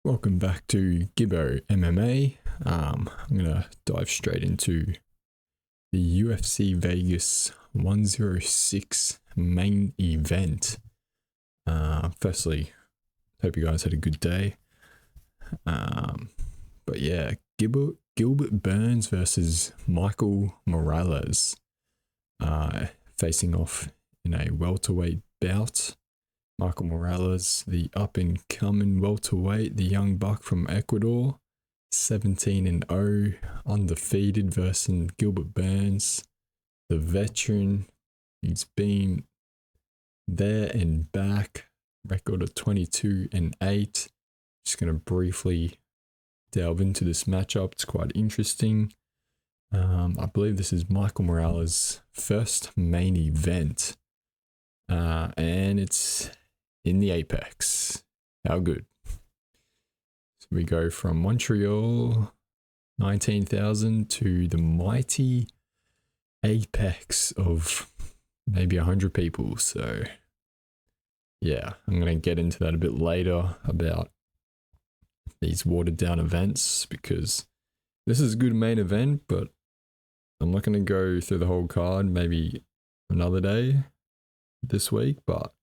Welcome back to Gibbo MMA. I'm going to dive straight into the UFC Vegas 106 main event. Firstly, hope you guys had a good day. But yeah, Gilbert Burns versus Michael Morales, facing off in a welterweight bout. Michael Morales, the up-and-coming welterweight, the young buck from Ecuador, 17-0, undefeated versus Gilbert Burns, the veteran. He's been there and back, record of 22-8. Just going to briefly delve into this matchup. It's quite interesting. I believe this is Michael Morales' first main event, and it's in the Apex. How good. So we go from Montreal, 19,000 to the mighty Apex of maybe 100 people. So yeah, I'm going to get into that a bit later about these watered down events, because this is a good main event, but I'm not going to go through the whole card, maybe another day this week, but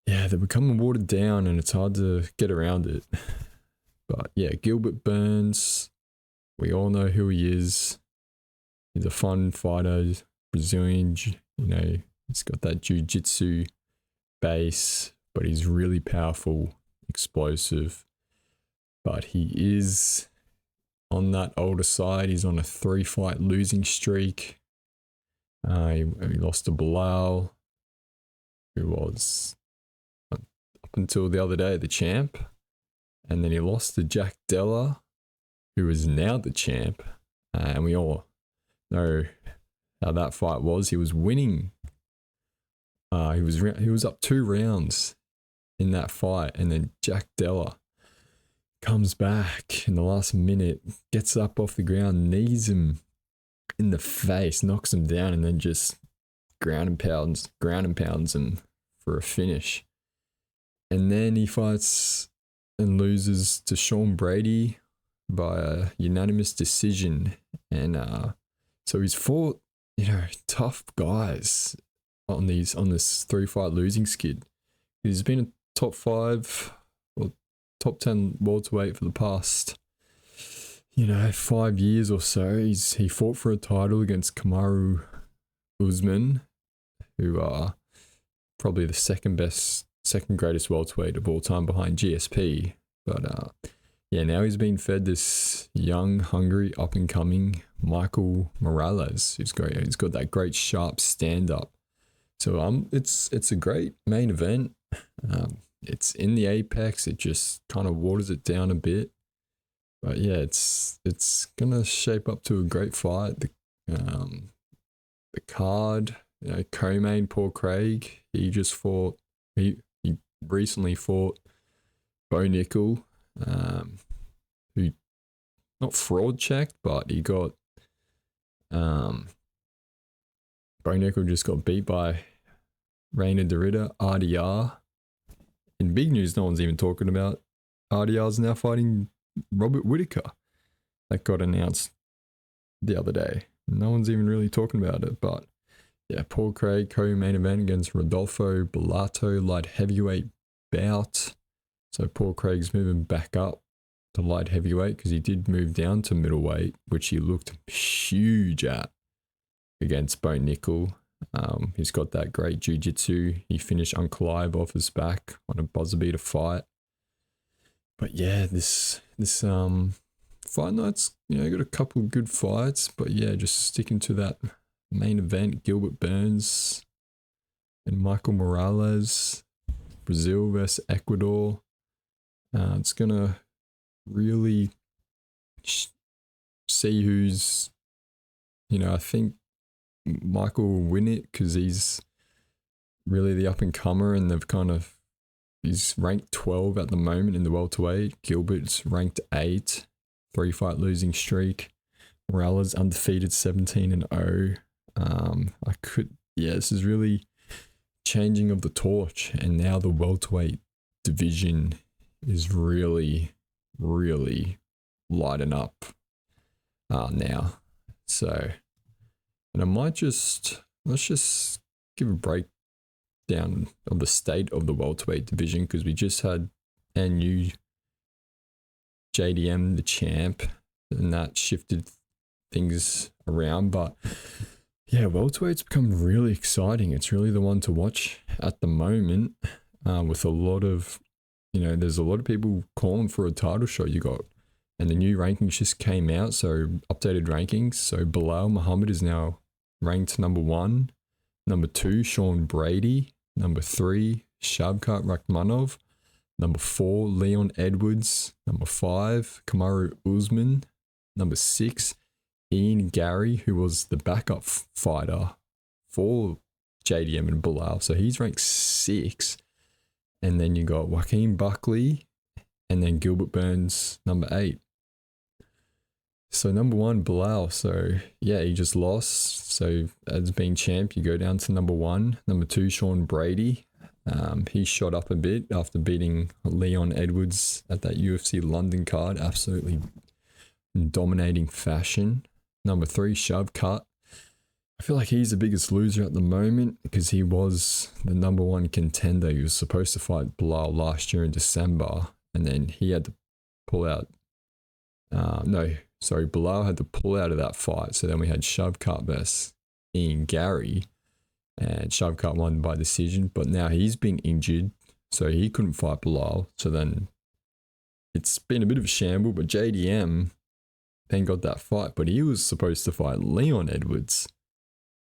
yeah, they're becoming watered down and it's hard to get around it. But yeah, Gilbert Burns, we all know who he is. He's a fun fighter, Brazilian, he's got that jiu-jitsu base, but he's really powerful, explosive. But he is on that older side. He's on a 3-fight losing streak. He lost to Bilal, who was, up until the other day, the champ. And then he lost to Jack Della, who is now the champ. And we all know how that fight was. He was winning. He was up 2 rounds in that fight. And then Jack Della comes back in the last minute, gets up off the ground, knees him in the face, knocks him down, and then just ground and pounds him for a finish. And then he fights and loses to Sean Brady by a unanimous decision. And so he's fought, tough guys on this 3-fight losing skid. He's been a top 5 or top 10 welterweight for the past 5 years or so. He fought for a title against Kamaru Usman, who are probably the second greatest welterweight of all time behind GSP. But now he's being fed this young, hungry, up and coming Michael Morales, who's great. He's got that great sharp stand up. So it's a great main event. It's in the Apex. It just kind of waters it down a bit. But yeah, it's gonna shape up to a great fight. The card, co-main Paul Craig. He recently fought Bo Nickel, who not fraud checked, but he got Bo Nickel just got beat by Reina Derrida, RDR. In big news, no one's even talking about RDR's now fighting Robert Whittaker. That got announced the other day. No one's even really talking about it, but yeah, Paul Craig co-main event against Rodolfo Bellato, light heavyweight bout. So Paul Craig's moving back up to light heavyweight because he did move down to middleweight, which he looked huge at against Bo Nickel. He's got that great jiu-jitsu. He finished Ankalaev off his back on a buzzer beater fight. But yeah, this fight night's got a couple of good fights, but yeah, just sticking to that main event, Gilbert Burns and Michael Morales, Brazil versus Ecuador. It's gonna really see who's, I think Michael will win it because he's really the up and comer, and he's ranked 12 at the moment in the welterweight. Gilbert's ranked 8, 3-fight losing streak. Morales undefeated, 17-0. This is really changing of the torch, and now the welterweight division is really really lighting up now. So, and I might let's just give a breakdown of the state of the welterweight division, because we just had our new JDM, the champ, and that shifted things around. But yeah, welterweight's become really exciting. It's really the one to watch at the moment, with a lot of, there's a lot of people calling for a title shot. And the new rankings just came out, so updated rankings. So Bilal Muhammad is now ranked number 1. Number 2, Sean Brady. Number 3, Shavkat Rakhmonov. Number 4, Leon Edwards. Number 5, Kamaru Usman. Number 6, Ian Gary, who was the backup fighter for JDM and Bilal. So he's ranked 6. And then you got Joaquin Buckley, and then Gilbert Burns, number 8. So number 1, Bilal. So yeah, he just lost. So as being champ, you go down to number 1. Number 2, Sean Brady. He shot up a bit after beating Leon Edwards at that UFC London card. Absolutely dominating fashion. Number 3, Shavkat. I feel like he's the biggest loser at the moment, because he was the number 1 contender. He was supposed to fight Bilal last year in December, and then he had to pull out. Bilal had to pull out of that fight. So then we had Shavkat versus Ian Gary, and Shavkat won by decision. But now he's been injured, so he couldn't fight Bilal. So then it's been a bit of a shamble. But JDM then got that fight, but he was supposed to fight Leon Edwards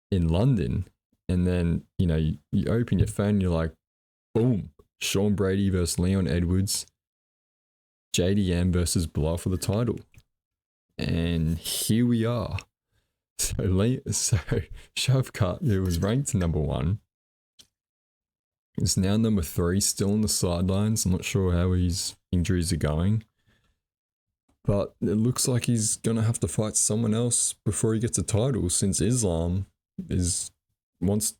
in London. And then, you open your phone and you're like, boom, Sean Brady versus Leon Edwards, JDM versus Bilal for the title. And here we are. So Shavkat, who was ranked number 1, is now number 3, still on the sidelines. I'm not sure how his injuries are going, but it looks like he's going to have to fight someone else before he gets a title, since Islam wants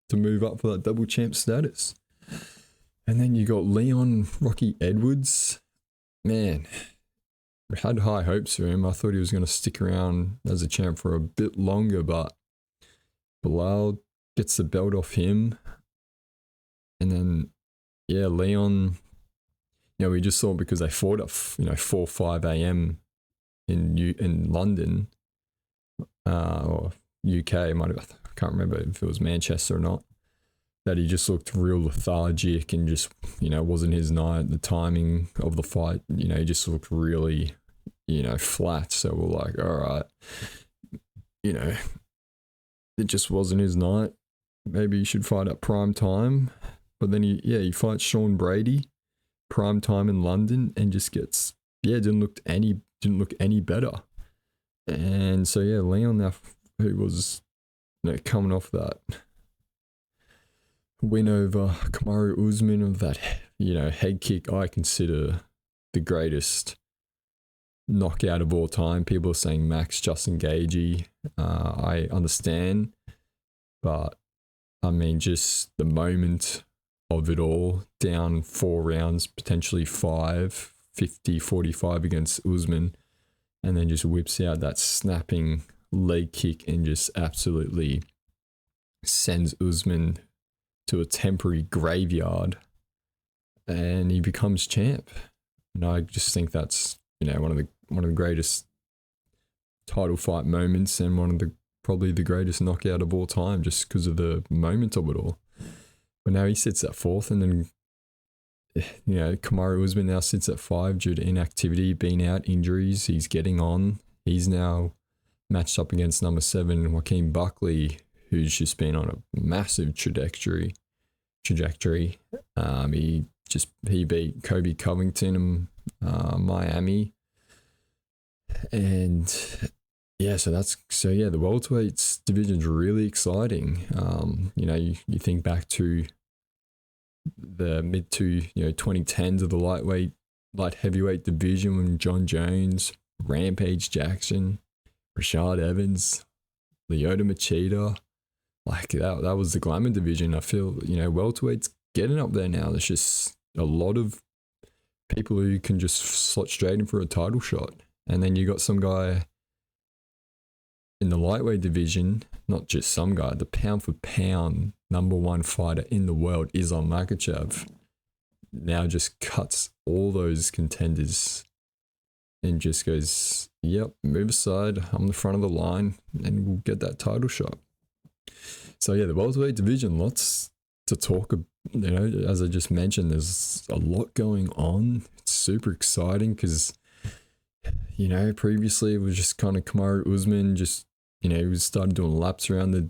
to move up for that double champ status. And then you got Leon Rocky Edwards. Man, I had high hopes for him. I thought he was going to stick around as a champ for a bit longer, but Bilal gets the belt off him. And then, yeah, Leon, we just saw, because they fought at 4-5 a.m. in London, or UK, I can't remember if it was Manchester or not, that he just looked real lethargic and just, wasn't his night. The timing of the fight, he just looked really, flat. So we're like, all right, it just wasn't his night. Maybe he should fight at prime time. But then he fights Sean Brady, prime time in London, and just gets, didn't look any better. And so Leon, now, who was coming off that win over Kamaru Usman of that, head kick, I consider the greatest knockout of all time. People are saying Max Justin Gaethje. I understand, but I mean, just the moment of it all, down 4 rounds, potentially 5, 50-45 against Usman, and then just whips out that snapping leg kick and just absolutely sends Usman to a temporary graveyard, and he becomes champ. And I just think that's, one of the greatest title fight moments, and probably the greatest knockout of all time, just because of the moment of it all. But now he sits at 4th, and then Kamaru Usman now sits at 5 due to inactivity, being out, injuries. He's getting on. He's now matched up against number 7, Joaquin Buckley, who's just been on a massive trajectory. He beat Kobe Covington in Miami. And the welterweights division's really exciting. You think back to the mid to 2010s of the light heavyweight division, when John Jones, Rampage Jackson, Rashad Evans, Lyoto Machida, like that was the glamour division. I feel welterweight's getting up there now. There's just a lot of people who can just slot straight in for a title shot. And then you got some guy in the lightweight division, not just some guy, the pound for pound #1 fighter in the world, Islam Makhachev, now just cuts all those contenders and just goes, yep, move aside, I'm the front of the line, and we'll get that title shot. So yeah, the welterweight division, lots to talk about. You know, as I just mentioned, there's a lot going on. It's super exciting because, you know, previously it was just kind of Kamaru Usman, just, you know, he started doing laps around the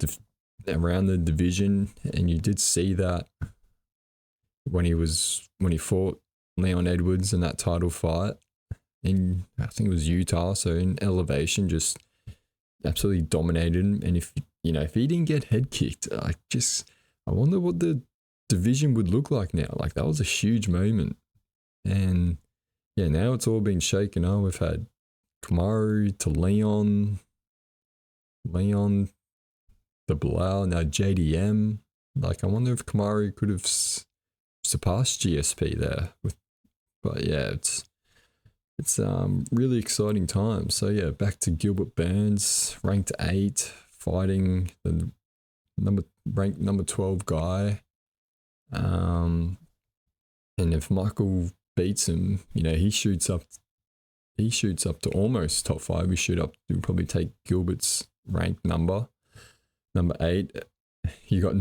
division, and you did see that when he fought Leon Edwards in that title fight in, I think it was Utah, so in elevation, just absolutely dominated him. And if he didn't get head kicked, I wonder what the division would look like now. Like, that was a huge moment. And yeah, now it's all been shaken up. We've had Kamaru to Leon to Bilal, now JDM. Like, I wonder if Kamaru could have surpassed GSP there. But yeah, it's really exciting time. So yeah, back to Gilbert Burns, ranked 8, fighting the ranked number 12 guy. And if Michael beats him, you know, he shoots up to almost top 5. He'll probably take Gilbert's ranked number 8. You got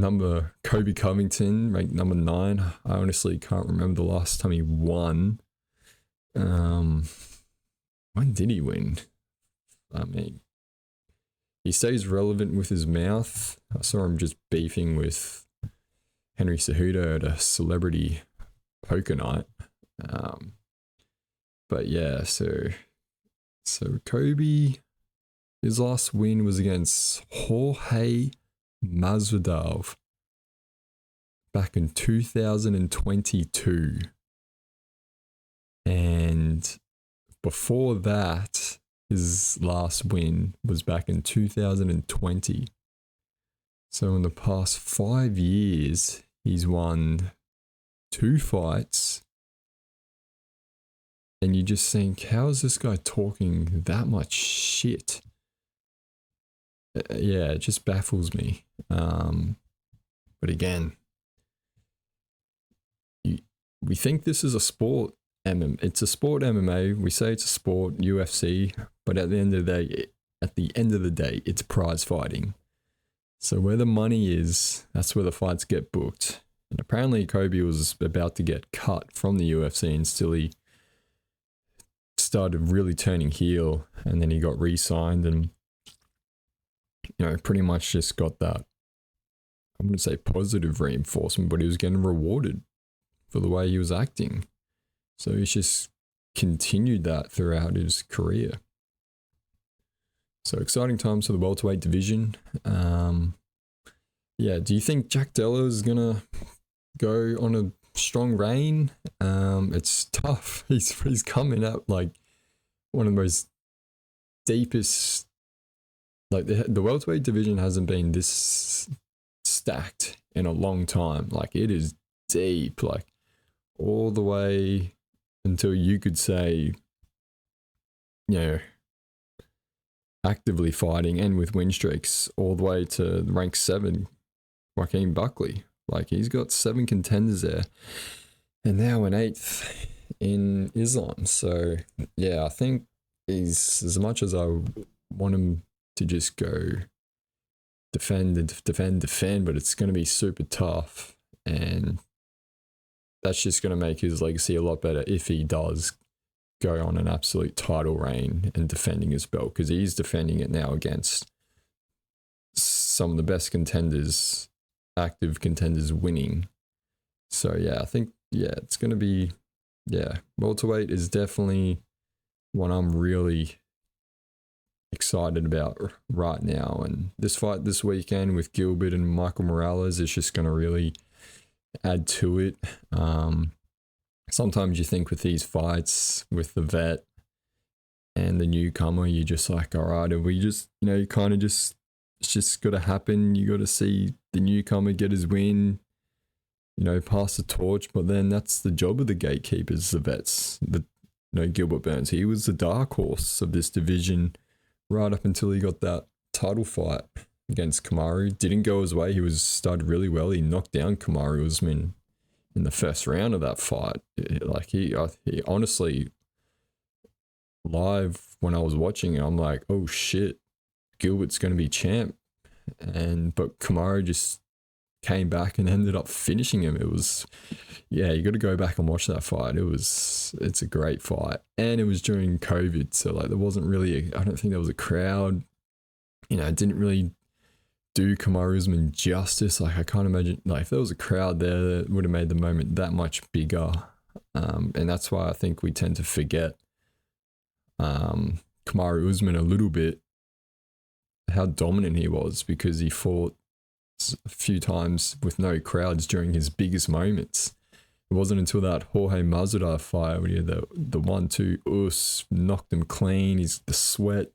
Kobe Covington, ranked number 9. I honestly can't remember the last time he won. When did he win? I mean, he stays relevant with his mouth. I saw him just beefing with Henry Cejudo at a celebrity poker night. But yeah, so Kobe, his last win was against Jorge Masvidal back in 2022. And before that, his last win was back in 2020. So in the past 5 years, he's won 2 fights. And you just think, how is this guy talking that much shit? Yeah, it just baffles me. But again, we think this is a sport. It's a sport, MMA. We say it's a sport, UFC. But at the end of the day, it's prize fighting. So where the money is, that's where the fights get booked. And apparently Kobe was about to get cut from the UFC, and still he started really turning heel, and then he got re-signed, and, you know, pretty much just got that, I wouldn't say positive reinforcement, but he was getting rewarded for the way he was acting. So he's just continued that throughout his career. So exciting times for the welterweight division. Yeah, do you think Jack Della is going to go on a strong reign? It's tough. He's coming up like one of the most deepest, like the welterweight division hasn't been this stacked in a long time. Like, it is deep, like all the way until you could say, you know, actively fighting and with win streaks, all the way to rank 7, Joaquin Buckley. Like, he's got 7 contenders there, and now an 8th in Islam. So yeah, I think he's, as much as I want him to just go defend, but it's going to be super tough, and that's just going to make his legacy a lot better if he does go on an absolute title reign and defending his belt, because he's defending it now against some of the best contenders, active contenders winning. So yeah, I think, yeah, it's going to be, yeah, welterweight is definitely what I'm really excited about right now. And this fight this weekend with Gilbert and Michael Morales is just going to really add to it. Sometimes you think with these fights with the vet and the newcomer, you're just like, all right, and we just, you know, you kind of just, it's just got to happen. You got to see the newcomer get his win, pass the torch. But then that's the job of the gatekeepers, the vets. Gilbert Burns, he was the dark horse of this division right up until he got that title fight against Kamaru. Didn't go his way. He started really well. He knocked down Kamaru Usman in the first round of that fight. Like he honestly, live when I was watching it, I'm like, oh shit, Gilbert's going to be champ. But Kamaru just came back and ended up finishing him. It was, you got to go back and watch that fight. It's a great fight. And it was during COVID. So like there wasn't really, I don't think there was a crowd, it didn't really do Kamaru Usman justice. Like I can't imagine, like if there was a crowd there, it would have made the moment that much bigger. And that's why I think we tend to forget Kamaru Usman a little bit, how dominant he was, because he fought a few times with no crowds during his biggest moments. It wasn't until that Jorge Masvidal fight when he had the 1-2 knocked him clean. The sweat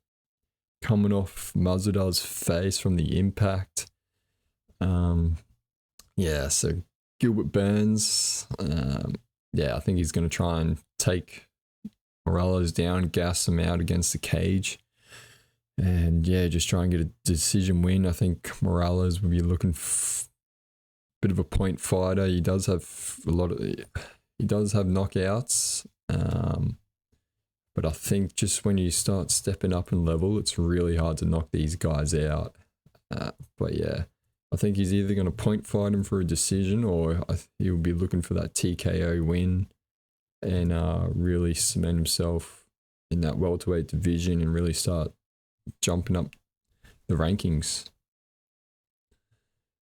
coming off Masvidal's face from the impact. So Gilbert Burns, I think he's going to try and take Morales down, gas him out against the cage. And just try and get a decision win. I think Morales will be looking bit of a point fighter. He does have knockouts. But I think just when you start stepping up in level, it's really hard to knock these guys out. I think he's either going to point fight him for a decision, or he'll be looking for that TKO win and really cement himself in that welterweight division and really start jumping up the rankings.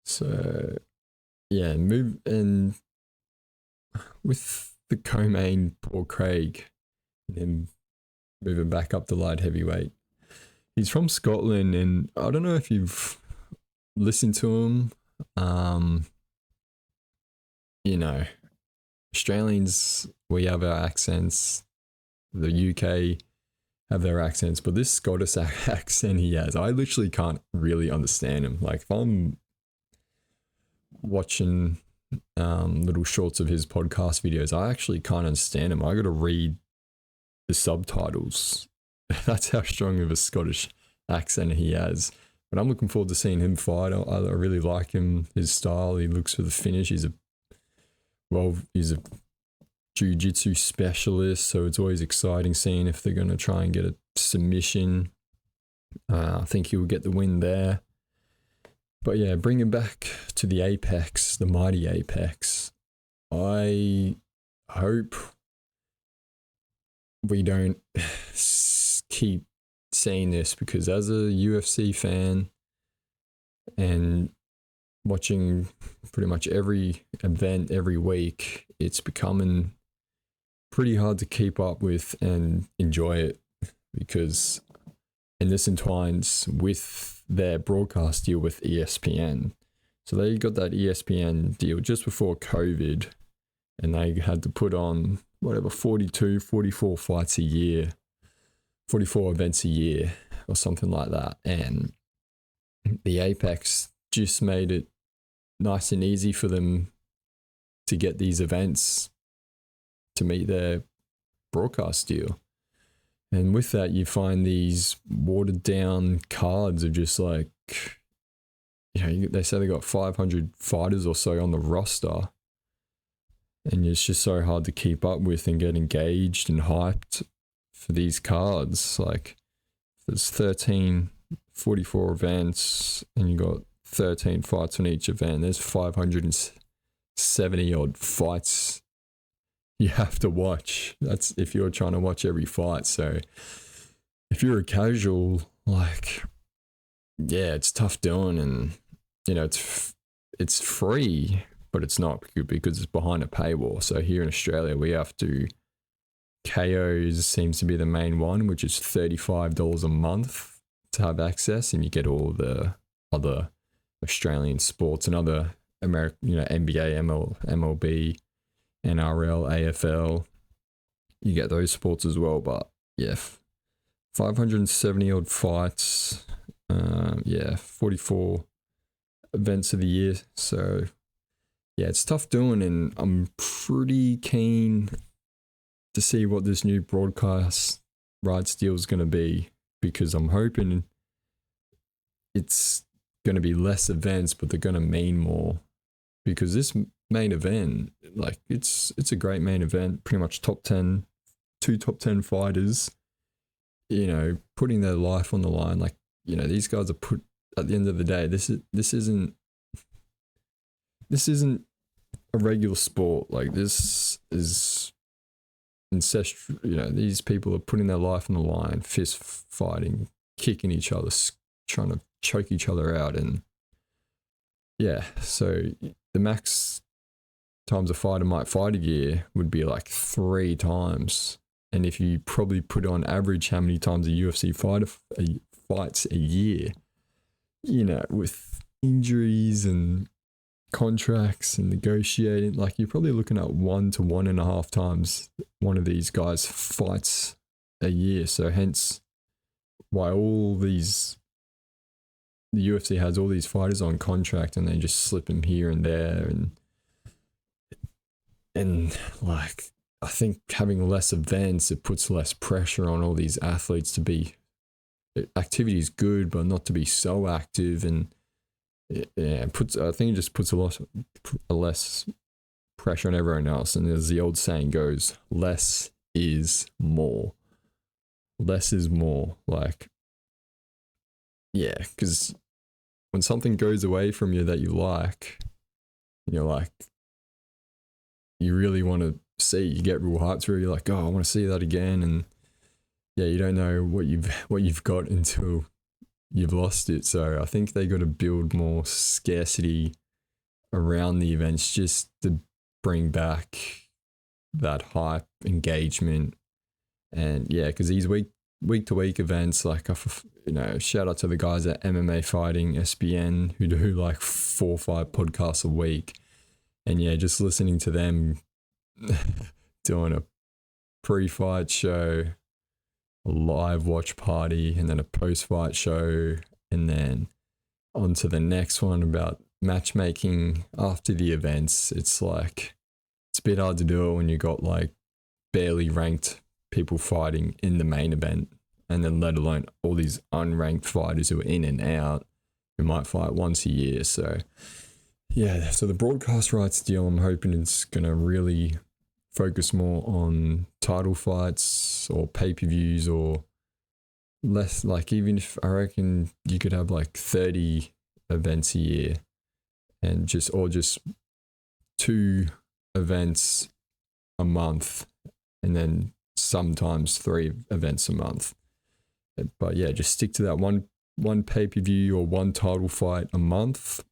So move, and with the co-main Paul Craig and him moving back up to light heavyweight. He's from Scotland, and I don't know if you've listened to him. Australians, we have our accents. The UK have their accents, but this Scottish accent he has, I literally can't really understand him. Like if I'm watching little shorts of his podcast videos, I actually can't understand him. I got to read the subtitles. That's how strong of a Scottish accent he has. But I'm looking forward to seeing him fight. I really like him, his style. He looks for the finish. He's a jiu-jitsu specialist, so it's always exciting seeing if they're going to try and get a submission. I think he will get the win there. But bring him back to the apex, the mighty apex. I hope we don't keep seeing this, because as a UFC fan and watching pretty much every event every week, it's becoming pretty hard to keep up with and enjoy it, because, and this entwines with their broadcast deal with ESPN. So they got that ESPN deal just before COVID, and they had to put on 44 fights a year, 44 events a year or something like that. And the Apex just made it nice and easy for them to get these events to meet their broadcast deal. And with that, you find these watered down cards of just like, they say they got 500 fighters or so on the roster. And it's just so hard to keep up with and get engaged and hyped for these cards. Like, there's 44 events and you got 13 fights on each event. There's 570 odd fights you have to watch. That's if you're trying to watch every fight. So if you're a casual, it's tough doing, and it's free, but it's not, because it's behind a paywall. So here in Australia, we have to, KOs seems to be the main one, which is $35 a month to have access, and you get all the other Australian sports and other American, NBA, MLB, NRL, AFL. You get those sports as well, but 570 odd fights, 44 events of the year. So yeah, it's tough doing, and I'm pretty keen to see what this new broadcast rights deal is going to be, because I'm hoping it's going to be less events, but they're going to mean more, because this main event, like it's a great main event, pretty much top 10, two top 10 fighters, you know, putting their life on the line. Like, you know, these guys are put, at the end of the day, this isn't a regular sport. Like, this is ancestral. You know, these people are putting their life on the line, fist fighting, kicking each other, trying to choke each other out. And yeah, so the max times a fighter might fight a year would be like 3 times. And if you probably put on average how many times a UFC fighter fights a year, you know, with injuries and contracts and negotiating, like, you're probably looking at 1 to 1.5 times one of these guys fights a year. So hence why the UFC has all these fighters on contract, and they just slip them here and there, and like, I think having less events, it puts less pressure on all these athletes to be, activity is good, but not to be so active. And yeah, I think it just puts a less pressure on everyone else. And as the old saying goes, less is more. Less is more. Like, yeah, because when something goes away from you that you like, you're like, you really want to see, you get real hyped through, you're like, oh, I want to see that again. And yeah, you don't know what you've got until you've lost it. So I think they got to build more scarcity around the events, just to bring back that hype, engagement. And yeah, because these week to week events, like, you know, shout out to the guys at MMA Fighting SBN who do like 4 or 5 podcasts a week. And yeah, just listening to them doing a pre-fight show, a live watch party, and then a post-fight show, and then on to the next one about matchmaking after the events. It's like, it's a bit hard to do it when you got like barely ranked people fighting in the main event, and then let alone all these unranked fighters who are in and out, who might fight once a year. So yeah, so the broadcast rights deal, I'm hoping it's going to really focus more on title fights or pay-per-views, or less, like, even if I reckon you could have like 30 events a year, and just 2 events a month, and then sometimes 3 events a month. But yeah, just stick to that one pay-per-view or 1 title fight a month.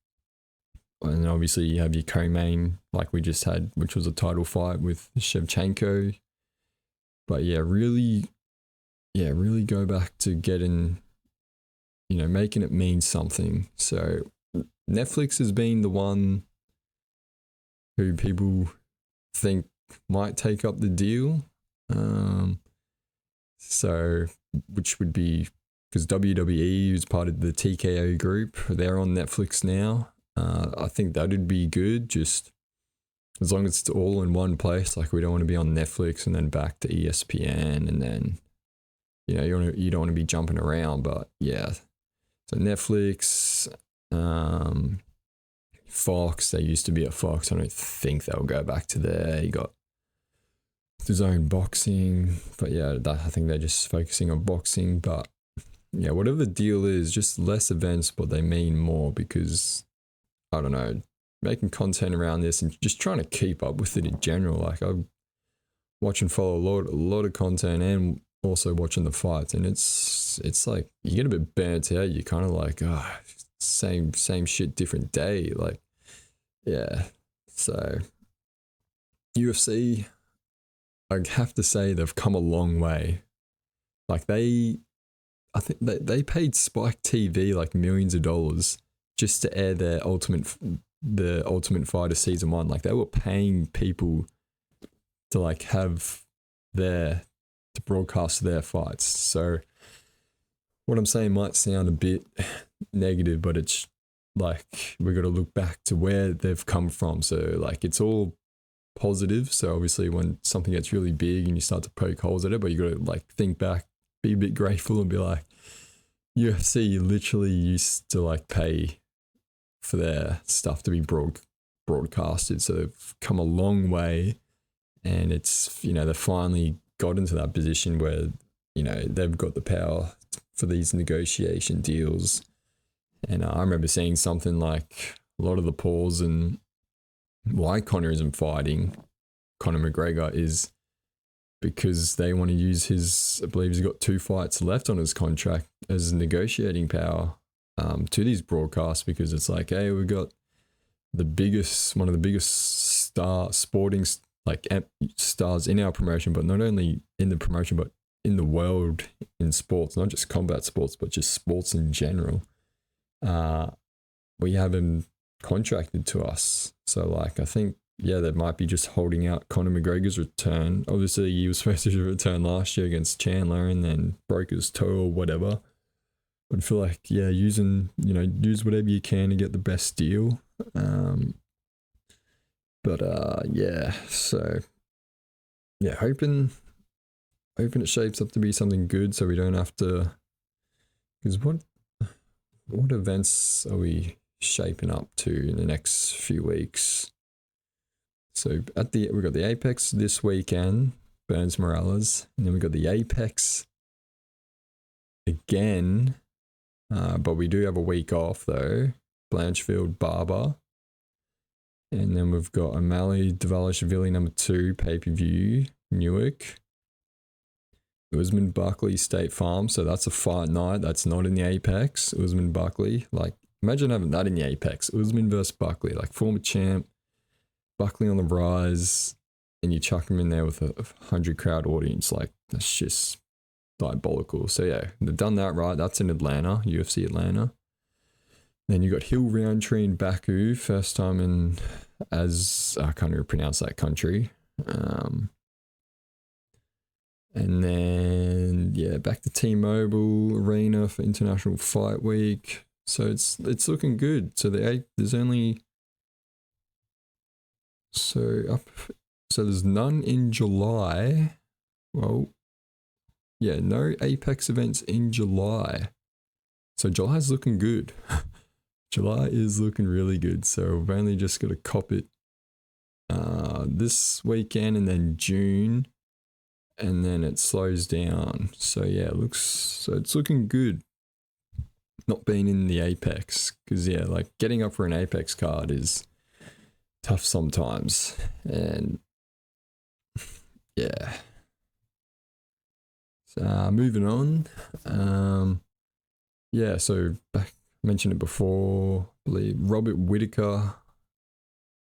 And obviously you have your co-main, like we just had, which was a title fight with Shevchenko. But yeah, really go back to getting, you know, making it mean something. So Netflix has been the one who people think might take up the deal. So, which would be, because WWE is part of the TKO group, they're on Netflix now. I think that would be good, just as long as it's all in one place. Like, we don't want to be on Netflix and then back to ESPN, and then, you know, you don't want to be jumping around. But yeah, so Netflix, Fox, they used to be at Fox. I don't think they'll go back to there. You got DAZN boxing, but yeah, I think they're just focusing on boxing. But yeah, whatever the deal is, just less events, but they mean more, because I don't know, making content around this and just trying to keep up with it in general. Like, I watch and follow a lot of content, and also watching the fights, and it's like you get a bit burnt out. You're kind of like, same shit, different day. Like, yeah. So UFC, I have to say they've come a long way. Like, I think they paid Spike TV like millions of dollars just to air the Ultimate Fighter season 1. Like, they were paying people to like have to broadcast their fights. So what I'm saying might sound a bit negative, but it's like we got to look back to where they've come from. So like it's all positive. So obviously when something gets really big and you start to poke holes at it, but you got to like think back, be a bit grateful and be like, UFC literally used to like pay for their stuff to be broadcasted. So they've come a long way, and it's, you know, they finally got into that position where, you know, they've got the power for these negotiation deals. And I remember seeing something like a lot of the pause and why Conor isn't fighting Conor McGregor is because they want to use his, I believe he's got 2 fights left on his contract as negotiating power to these broadcasts, because it's like, hey, we've got one of the biggest sporting stars in our promotion, but not only in the promotion, but in the world in sports, not just combat sports, but just sports in general. We have him contracted to us. So like, I think, yeah, they might be just holding out Conor McGregor's return. Obviously, he was supposed to return last year against Chandler and then broke his toe or whatever. But I feel like, yeah, use whatever you can to get the best deal. Yeah, so yeah, hoping it shapes up to be something good, so we don't have to. Because what events are we shaping up to in the next few weeks? So we got the Apex this weekend, Burns Morales, and then we got the Apex again, but we do have a week off though. Blanchfield Barber, and then we've got O'Malley Dvalishvili number 2 pay-per-view Newark. Usman Buckley State Farm, so that's a fight night. That's not in the Apex. Usman Buckley, like imagine having that in the Apex. Usman versus Buckley, like former champ. Buckley on the rise, and you chuck him in there with a 100 crowd audience. Like, that's just diabolical. So yeah, they've done that right. That's in Atlanta, UFC Atlanta. Then you got Hill Roundtree in Baku, first time in, as I can't even pronounce that country. And then yeah, back to T-Mobile Arena for International Fight Week. So it's looking good. So there's only. So there's none in July. Well, yeah, no Apex events in July. So July's looking good. July is looking really good. So we've only just got to cop it this weekend and then June, and then it slows down. So yeah, it's looking good. Not being in the Apex, because yeah, like getting up for an Apex card is tough sometimes, and yeah. So moving on, yeah. So I mentioned it before. I believe Robert Whittaker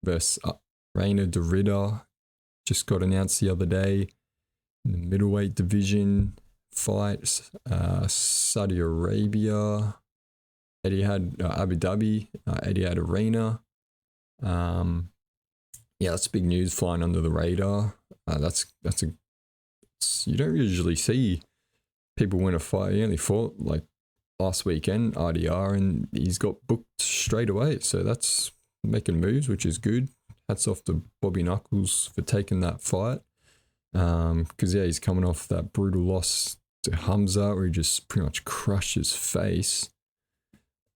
versus Reina Dorita just got announced the other day in the middleweight division fights. Saudi Arabia, Etihad Abu Dhabi, Etihad Arena. Yeah, that's big news flying under the radar. You don't usually see people win a fight. He only fought like last weekend, RDR, and he's got booked straight away. So that's making moves, which is good. Hats off to Bobby Knuckles for taking that fight. Because yeah, he's coming off that brutal loss to Hamza, where he just pretty much crushed his face.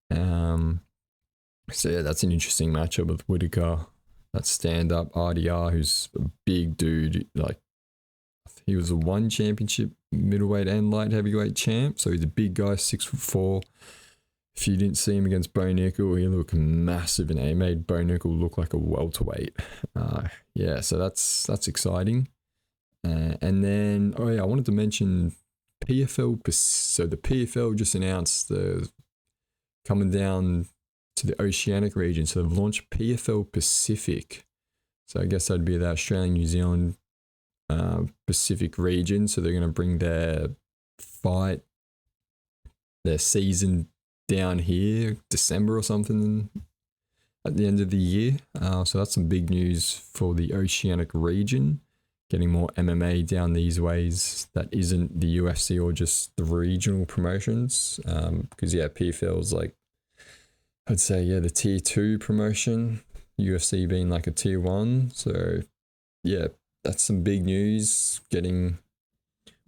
So yeah, that's an interesting matchup with Whittaker. That stand-up RDR, who's a big dude. Like, he was a 1 championship middleweight and light heavyweight champ. So he's a big guy, 6'4". If you didn't see him against Bo Nickel, he looked massive, and he made Bo Nickel look like a welterweight. Yeah, so that's exciting. And then, oh yeah, I wanted to mention PFL. So the PFL just announced the coming down to the Oceanic region. So they've launched PFL Pacific. So I guess that'd be the Australian, New Zealand, Pacific region. So they're going to bring their season down here, December or something at the end of the year. So that's some big news for the Oceanic region. Getting more MMA down these ways that isn't the UFC or just the regional promotions. Because yeah, PFL is like I'd say, yeah, the tier 2 promotion, UFC being like a tier 1. So, yeah, that's some big news, getting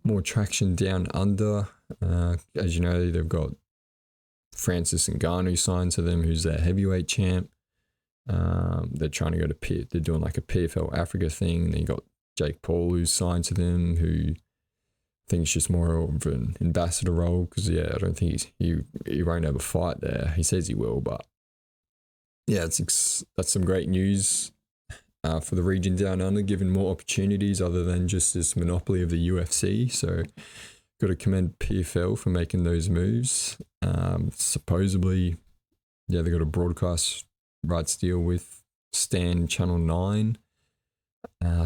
more traction down under. As you know, they've got Francis Ngannou signed to them, who's their heavyweight champ. They're trying to go to they're doing like a PFL Africa thing. Then you got Jake Paul, who's signed to them, who I think it's just more of an ambassador role because, yeah, I don't think he won't have a fight there. He says he will, but yeah, that's some great news for the region down under, giving more opportunities other than just this monopoly of the UFC. So, got to commend PFL for making those moves. Supposedly, yeah, they got a broadcast rights deal with Stan Channel 9.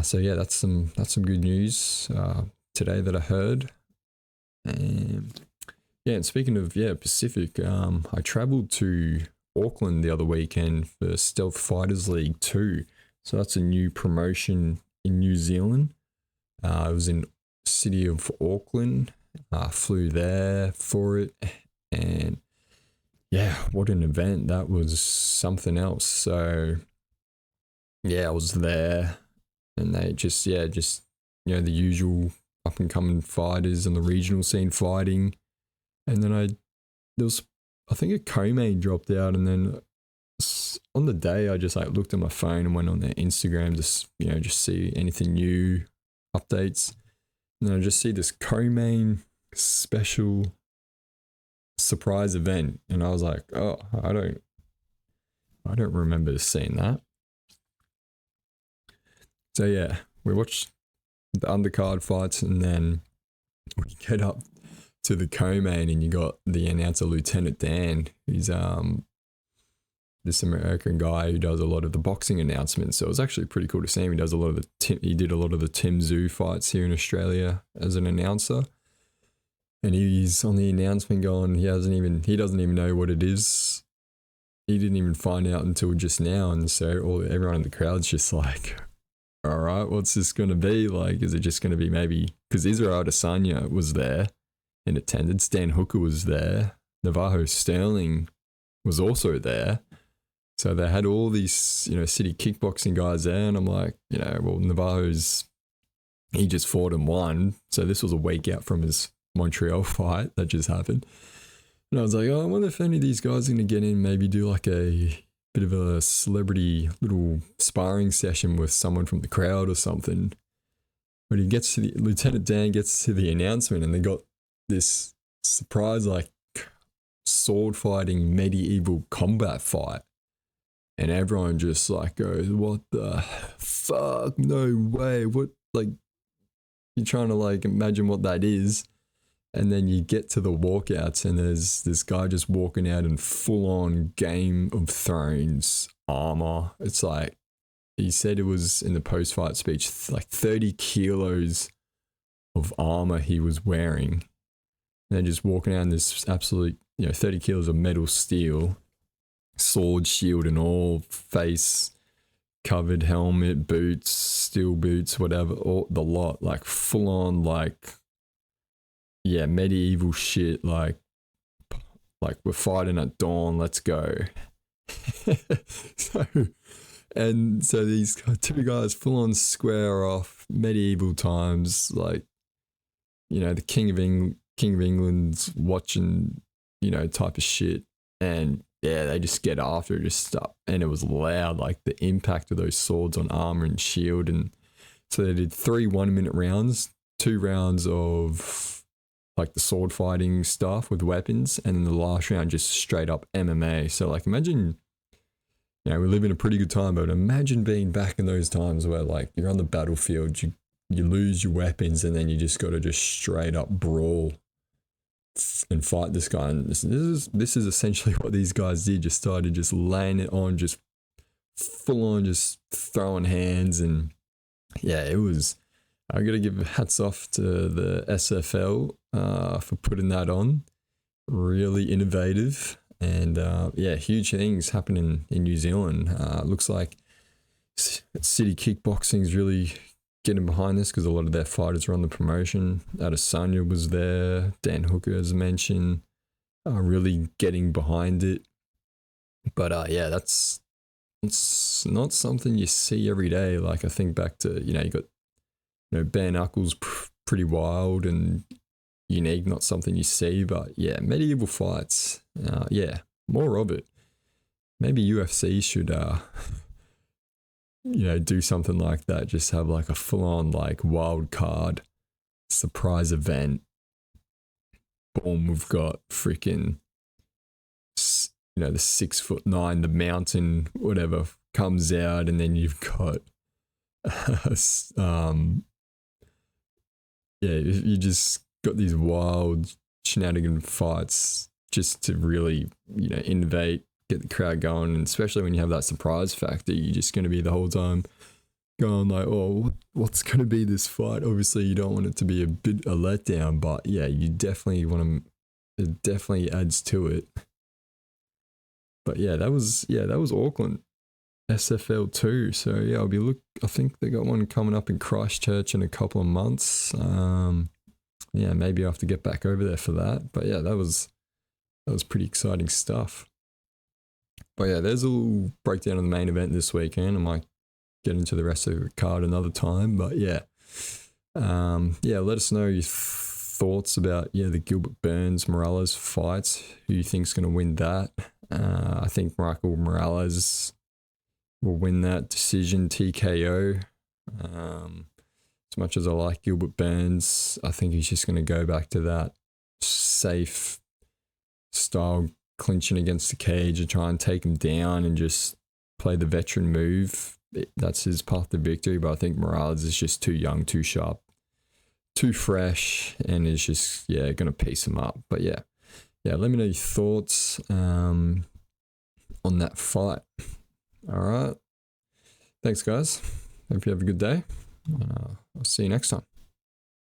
So yeah, that's some good news today that I heard. And yeah, and speaking of Pacific, I travelled to Auckland the other weekend for Stealth Fighters League 2. So that's a new promotion in New Zealand. I was in city of Auckland. Flew there for it, and yeah, what an event. That was something else. So yeah, I was there, and they just the usual up and coming fighters on the regional scene fighting. And then I think a co-main dropped out, and then on the day I just like looked at my phone and went on their Instagram to just see anything new, updates. And then I just see this co-main special surprise event, and I was like, oh, I don't remember seeing that. So yeah, we watched the undercard fights, and then we get up to the co-main, and you got the announcer Lieutenant Dan. He's this American guy who does a lot of the boxing announcements. So it was actually pretty cool to see him. He did a lot of the Tim Tszyu fights here in Australia as an announcer. And he's on the announcement going, he doesn't even know what it is. He didn't even find out until just now. And so everyone in the crowd's just like, all right, what's this going to be? Like, is it just going to be maybe, because Israel Adesanya was there in attendance, Dan Hooker was there, Navajo Sterling was also there. So they had all these, city kickboxing guys there, and I'm like, well, Navajo's, he just fought and won. So this was a week out from his Montreal fight that just happened. And I was like, oh, I wonder if any of these guys are going to get in, maybe do like a bit of a celebrity little sparring session with someone from the crowd or something. But Lieutenant Dan gets to the announcement, and they got this surprise, like, sword fighting medieval combat fight. And everyone just like goes, what the fuck? No way. What, like, you're trying to like imagine what that is. And then you get to the walkouts, and there's this guy just walking out in full on Game of Thrones armor. It's like, he said it was in the post-fight speech, like 30 kilos of armor he was wearing. And then just walking out in this absolute, 30 kilos of metal steel, sword, shield and all, face covered, helmet, boots, steel boots, whatever, all the lot, like full on, like, yeah, medieval shit, like we're fighting at dawn, let's go. So these two guys full on square off, medieval times, like, the King of England's watching, type of shit. And yeah, they just get after it, just stuff. And it was loud, like the impact of those swords on armor and shield. And so they did 3 1-minute rounds, 2 rounds of like the sword fighting stuff with weapons. And then the last round, just straight up MMA. So like, imagine, we live in a pretty good time, but imagine being back in those times where like you're on the battlefield, you lose your weapons, and then you just got to just straight up brawl and fight this guy. And this is essentially what these guys did. Just started just laying it on, just full on, just throwing hands. And yeah, it was, I got to give hats off to the SFL for putting that on. Really innovative. And yeah, huge things happening in New Zealand. Looks like City Kickboxing is really getting behind this, because a lot of their fighters are on the promotion. Adesanya was there, Dan Hooker, as mentioned, really getting behind it. But yeah, it's not something you see every day. Like I think back to, you got, bare knuckles, pretty wild and unique, not something you see. But yeah, medieval fights, yeah, more of it. Maybe UFC should, do something like that. Just have like a full on like wild card surprise event. Boom, we've got freaking, the 6'9", the mountain, whatever comes out, and then you've got, yeah, you just got these wild shenanigan fights just to really, innovate, get the crowd going, and especially when you have that surprise factor, you're just going to be the whole time going like, oh, what's going to be this fight? Obviously, you don't want it to be a letdown, but yeah, you definitely want to. It definitely adds to it. But yeah, that was Auckland SFL2. So yeah, I think they got one coming up in Christchurch in a couple of months. Yeah, maybe I have to get back over there for that. But yeah, that was pretty exciting stuff. But yeah, there's a little breakdown of the main event this weekend. I might get into the rest of the card another time. But yeah, let us know your thoughts about the Gilbert Burns Morales fights. Who you think's going to win that? I think Michael Morales will win that decision TKO. As much as I like Gilbert Burns, I think he's just going to go back to that safe style, clinching against the cage and try and take him down and just play the veteran move. That's his path to victory. But I think Morales is just too young, too sharp, too fresh, and is just going to piece him up. But yeah, let me know your thoughts on that fight. All right, thanks guys, hope you have a good day. I'll see you next time.